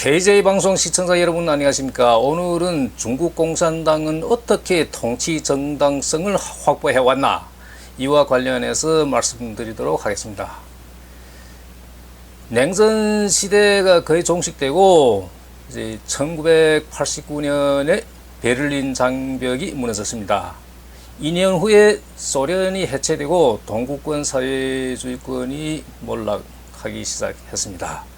KJ방송 시청자 여러분 안녕하십니까. 오늘은 중국 공산당은 어떻게 통치 정당성을 확보해 왔나 이와 관련해서 말씀드리도록 하겠습니다. 냉전 시대가 거의 종식되고 이제 1989년에 베를린 장벽이 무너졌습니다. 2년 후에 소련이 해체되고 동구권 사회주의권이 몰락하기 시작했습니다.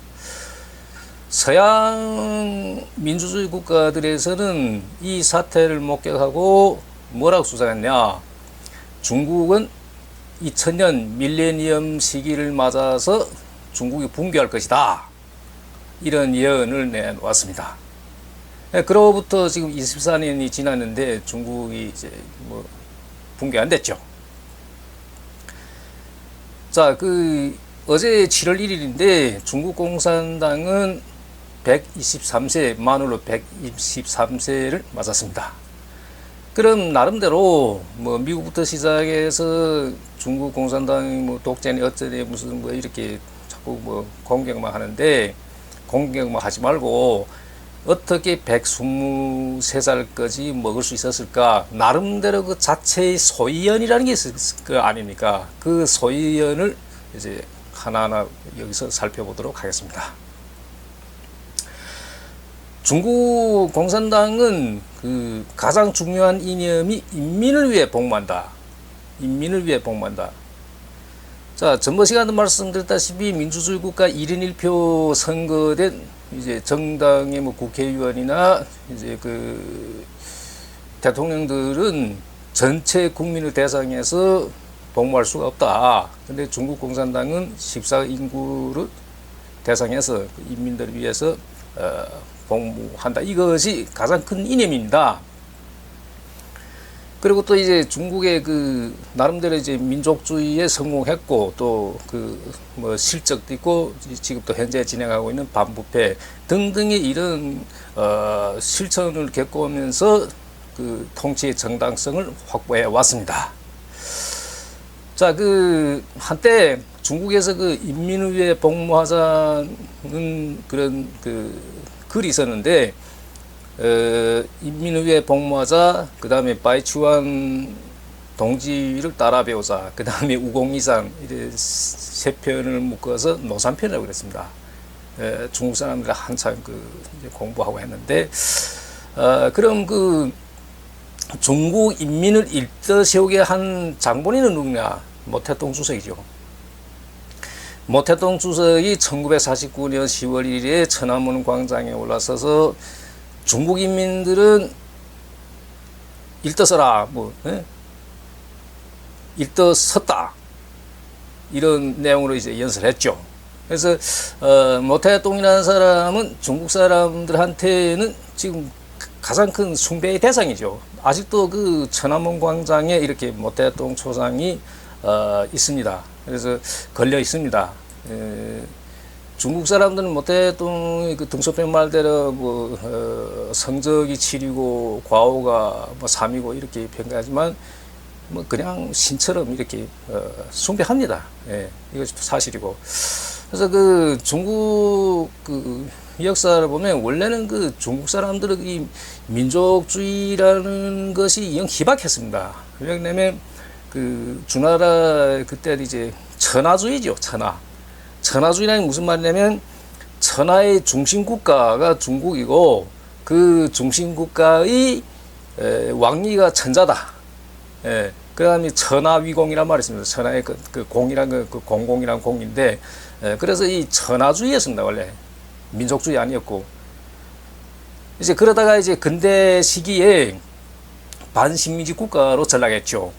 서양 민주주의 국가들에서는 이 사태를 목격하고 뭐라고 주장했냐. 중국은 2000년 밀레니엄 시기를 맞아서 중국이 붕괴할 것이다. 이런 예언을 내놓았습니다. 그로부터 지금 24년이 지났는데 중국이 이제 뭐 붕괴 안 됐죠. 자, 어제 7월 1일인데 중국 공산당은 123세, 만으로 123세를 맞았습니다. 그럼 나름대로 뭐 미국부터 시작해서 중국 공산당이 뭐 독재니 어쩌니 무슨 뭐 이렇게 자꾸 뭐 공격만 하는데, 공격만 하지 말고 어떻게 123살까지 먹을 수 있었을까? 나름대로 그 자체의 소위원이라는 게 있을 거 아닙니까? 그 소위원을 이제 하나하나 여기서 살펴보도록 하겠습니다. 중국 공산당은 그 가장 중요한 이념이 인민을 위해 복무한다. 인민을 위해 복무한다. 자, 전번 시간에 말씀드렸다시피 민주주의 국가 1인 1표 선거된 이제 정당의 뭐 국회의원이나 이제 그 대통령들은 전체 국민을 대상해서 복무할 수가 없다. 근데 중국 공산당은 14인구를 대상해서 인민들을 위해서 복무한다. 이것이 가장 큰 이념입니다. 그리고 또 이제 중국의 그 나름대로 이제 민족주의에 성공했고 또 그 뭐 실적도 있고 지금 또 현재 진행하고 있는 반부패 등등의 이런 실천을 겪어오면서 그 통치의 정당성을 확보해 왔습니다. 자, 한때 중국에서 인민을 위해 복무하자는 그런 글이 있었는데, 인민을 위해 복무하자, 그 다음에 바이추안 동지를 따라 배우자, 그 다음에 우공이상, 이래 세 편을 묶어서 노산편이라고 그랬습니다. 중국 사람들이 한참 이제 공부하고 했는데, 그럼 중국 인민을 일떠 세우게 한 장본인은 누구냐? 모태동 주석이죠. 모태동 주석이 1949년 10월 1일에 천안문 광장에 올라서서 중국 인민들은 일떠 서라, 일떠 섰다. 이런 내용으로 이제 연설했죠. 그래서, 모태동이라는 사람은 중국 사람들한테는 지금 가장 큰 숭배의 대상이죠. 아직도 천안문 광장에 이렇게 모태동 초상이 있습니다. 그래서 걸려 있습니다. 중국 사람들은 모태동의 등소편 말대로 성적이 7이고 과오가 3이고 이렇게 평가하지만 그냥 신처럼 이렇게 숭배합니다. 예, 이것이 사실이고. 그래서 중국 역사를 보면 원래는 중국 사람들의 이 민족주의라는 것이 영 희박했습니다. 왜냐면 주나라 그때 이제 천하주의죠. 천하주의라는 무슨 말이냐면 천하의 중심국가가 중국이고 그 중심국가의 왕리가 천자다. 예, 그 다음에 천하위공이란 말이 있습니다. 천하의 공이란 공공이란 공인데, 그래서 이 천하주의였습니다. 원래 민족주의 아니었고. 이제 그러다가 이제 근대 시기에 반식민지 국가로 전락했죠.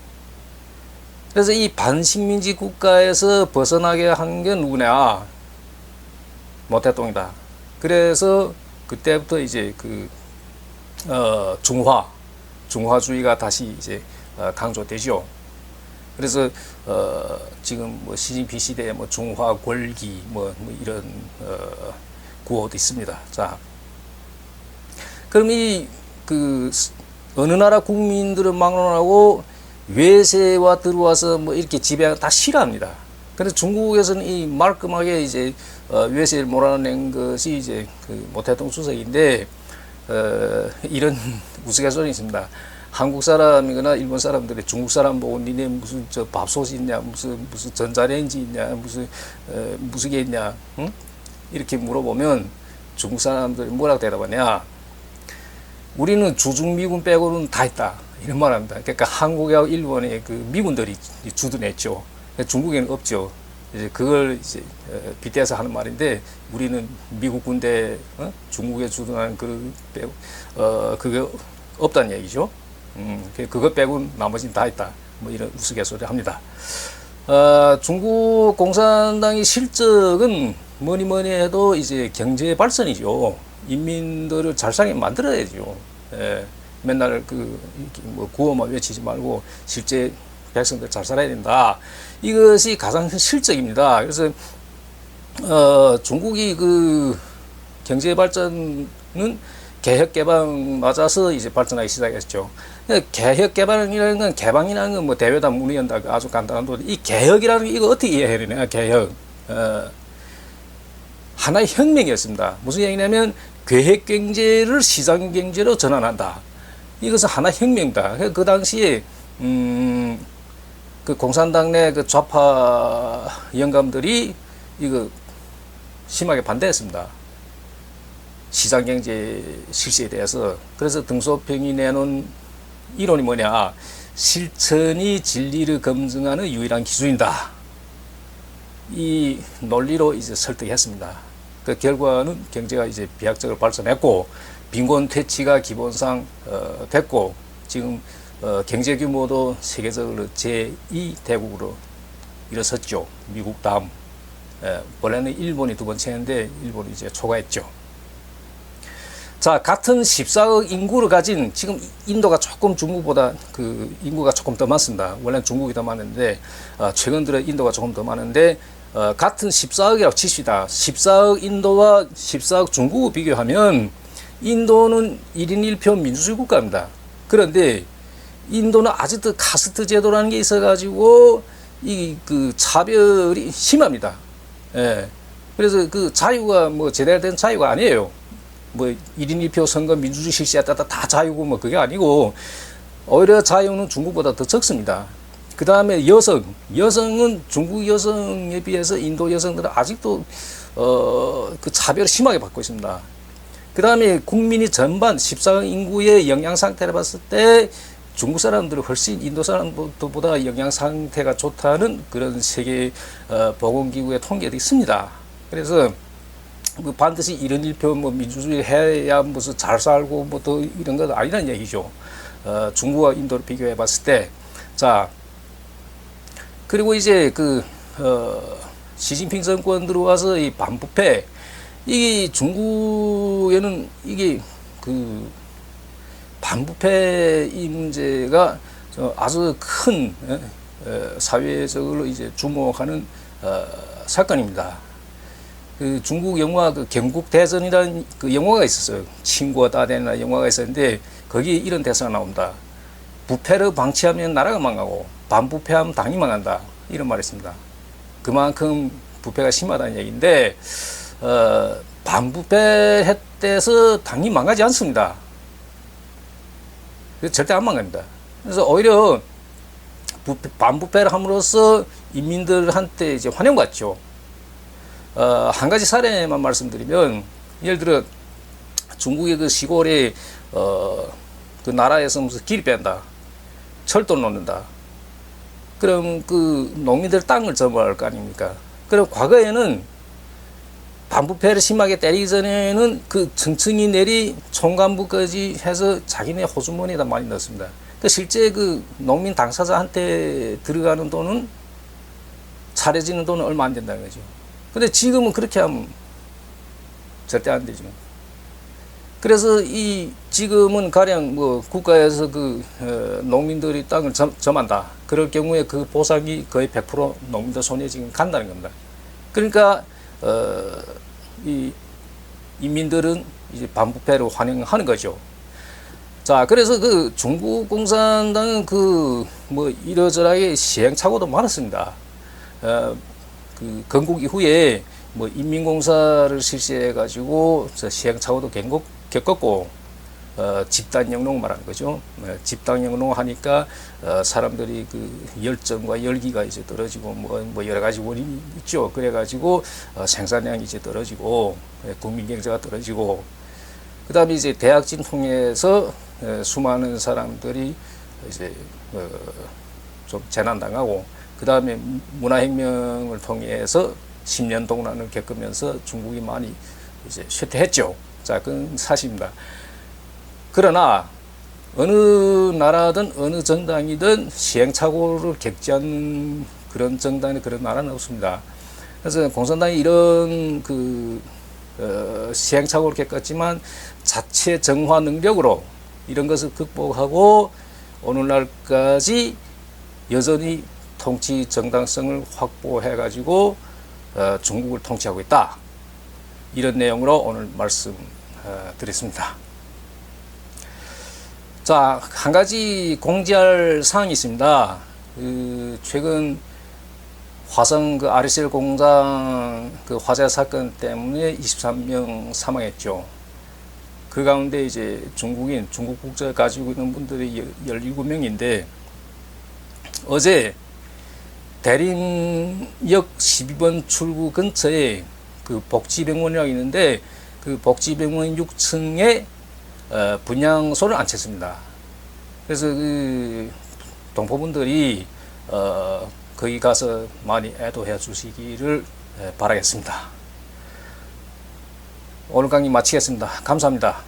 그래서 이 반식민지 국가에서 벗어나게 한 게 누구냐? 모태동이다. 그래서 그때부터 이제 중화주의가 다시 이제 강조되죠. 그래서 지금 시진핑 시대에 중화 권기 이런 구호도 있습니다. 자, 그럼 어느 나라 국민들은 막론하고 외세와 들어와서 이렇게 지배하는 다 싫어합니다. 그래서 중국에서는 이 말끔하게 이제 외세를 몰아낸 것이 이제 그 모태동 주석인데 이런 우스갯소리 있습니다. 한국 사람이거나 일본 사람들이 중국 사람 보고 니네 무슨 저 밥솥이 있냐, 무슨 전자레인지 있냐, 무슨 게 있냐, 응? 이렇게 물어보면 중국 사람들이 뭐라고 대답하냐? 우리는 주중 미군 빼고는 다 있다. 이런 말 합니다. 그러니까 한국하고 일본의 그 미군들이 주둔했죠. 중국에는 없죠. 이제 그걸 이제 빗대서 하는 말인데 우리는 미국 군대, 중국에 주둔한 그 빼고 그게 없다는 얘기죠. 그거 빼고는 나머지는 다 있다. 뭐 이런 우스갯소리 합니다. 중국 공산당의 실적은 뭐니 해도 이제 경제 발전이죠. 인민들을 잘 살게 만들어야죠. 예, 맨날 뭐 구호만 외치지 말고 실제 백성들 잘 살아야 된다. 이것이 가장 큰 실적입니다. 그래서 중국이 그 경제 발전은 개혁 개방 맞아서 이제 발전하기 시작했죠. 개혁 개방이라는 건 개방이라는 건 뭐 대회다 문을 연다 아주 간단한 도리. 이 개혁이라는 게 이거 어떻게 이해해야 되냐? 개혁 하나의 혁명이었습니다. 무슨 얘기냐면 계획 경제를 시장 경제로 전환한다. 이것은 하나의 혁명이다. 그 당시에 그 공산당 내 그 좌파 영감들이 이거 심하게 반대했습니다. 시장 경제 실시에 대해서. 그래서 등소평이 내놓은 이론이 뭐냐? 실천이 진리를 검증하는 유일한 기준이다. 이 논리로 이제 설득했습니다. 그 결과는 경제가 이제 비약적으로 발전했고 빈곤 퇴치가 기본상 됐고 지금 경제 규모도 세계적으로 제2 대국으로 일어섰죠. 미국 다음. 원래는 일본이 두 번째인데 일본이 이제 초과했죠. 자, 같은 14억 인구를 가진 지금 인도가 조금 중국보다 그 인구가 조금 더 많습니다. 원래는 중국이 더 많은데 최근 들어 인도가 조금 더 많은데 같은 14억이라고 칩시다. 14억 인도와 14억 중국을 비교하면 인도는 1인 1표 민주주의 국가입니다. 그런데 인도는 아직도 카스트 제도라는 게 있어가지고 이 그 차별이 심합니다. 예. 그래서 그 자유가 뭐 제대로 된 자유가 아니에요. 뭐 1인 1표 선거 민주주의 실시했다 다 자유고 뭐 그게 아니고 오히려 자유는 중국보다 더 적습니다. 그 다음에 여성은 중국 여성에 비해서 인도 여성들은 아직도 그 차별을 심하게 받고 있습니다. 그 다음에 국민이 전반 14억 인구의 영양 상태를 봤을 때 중국 사람들은 훨씬 인도 사람들보다 영양 상태가 좋다는 그런 세계 보건기구의 통계도 있습니다. 그래서 뭐 반드시 1인 1표 뭐 민주주의 해야 무슨 잘 살고 뭐 더 이런 건 아니라는 얘기죠. 중국과 인도를 비교해 봤을 때. 자, 그리고 이제 시진핑 정권 들어와서 이 반부패, 이게 중국에는 이게 반부패 이 문제가 아주 큰 사회적으로 이제 주목하는 사건입니다. 그 중국 영화 경국대전이라는 그 영화가 있었어요. 친구와 따대나 영화가 있었는데 거기에 이런 대사가 나옵니다. 부패를 방치하면 나라가 망하고 반부패하면 당이 망한다. 이런 말이 있습니다. 그만큼 부패가 심하다는 얘기인데 반부패했대서 당이 망하지 않습니다. 절대 안 망합니다. 그래서 오히려 반부패를 함으로써 인민들한테 이제 환영받죠. 한 가지 사례만 말씀드리면, 예를 들어 중국의 그 시골에 그 나라에서 무슨 길이 뺀다, 철도를 놓는다. 그럼 그 농민들 땅을 점유할 거 아닙니까? 그럼 과거에는 반부패를 심하게 때리기 전에는 그 층층이 내리 총간부까지 해서 자기네 호주머니에다 많이 넣습니다. 그 실제 그 농민 당사자한테 들어가는 돈은, 차려지는 돈은 얼마 안 된다는 거죠. 근데 지금은 그렇게 하면 절대 안 되죠. 그래서 지금은 가령 뭐 국가에서 농민들이 땅을 점한다. 그럴 경우에 그 보상이 거의 100% 농민들 손에 지금 간다는 겁니다. 그러니까 이 인민들은 이제 반부패를 환영하는 거죠. 자, 그래서 그 중국 공산당은 뭐 이러저러하게 시행착오도 많았습니다. 그 건국 이후에 뭐 인민공사를 실시해 가지고 시행착오도 겪었고 집단 영농 말하는 거죠. 집단 영농 하니까 사람들이 그 열정과 열기가 이제 떨어지고 뭐 여러 가지 원인이 있죠. 그래 가지고 생산량이 이제 떨어지고 국민 경제가 떨어지고 그다음에 이제 대약진 통해서 수많은 사람들이 이제 좀 재난당하고 그다음에 문화혁명을 통해서 10년 동란을 겪으면서 중국이 많이 이제 쇠퇴했죠. 자, 그건 사실입니다. 그러나 어느 나라든 어느 정당이든 시행착오를 겪지 않는 그런 정당이 그런 나라는 없습니다. 그래서 공산당이 이런 시행착오를 겪었지만 자체 정화 능력으로 이런 것을 극복하고 오늘날까지 여전히 통치 정당성을 확보해 가지고 중국을 통치하고 있다. 이런 내용으로 오늘 말씀 드렸습니다. 자, 한 가지 공지할 사항이 있습니다. 최근 화성 RSL 공장 화재 사건 때문에 23명 사망했죠. 그 가운데 이제 중국 국적 가지고 있는 분들이 17명인데 어제 대림역 12번 출구 근처에 그 복지병원이라고 있는데 그 복지병원 6층에 분향소를 안쳤습니다. 그래서 그 동포분들이 거기 가서 많이 애도해 주시기를 바라겠습니다. 오늘 강의 마치겠습니다. 감사합니다.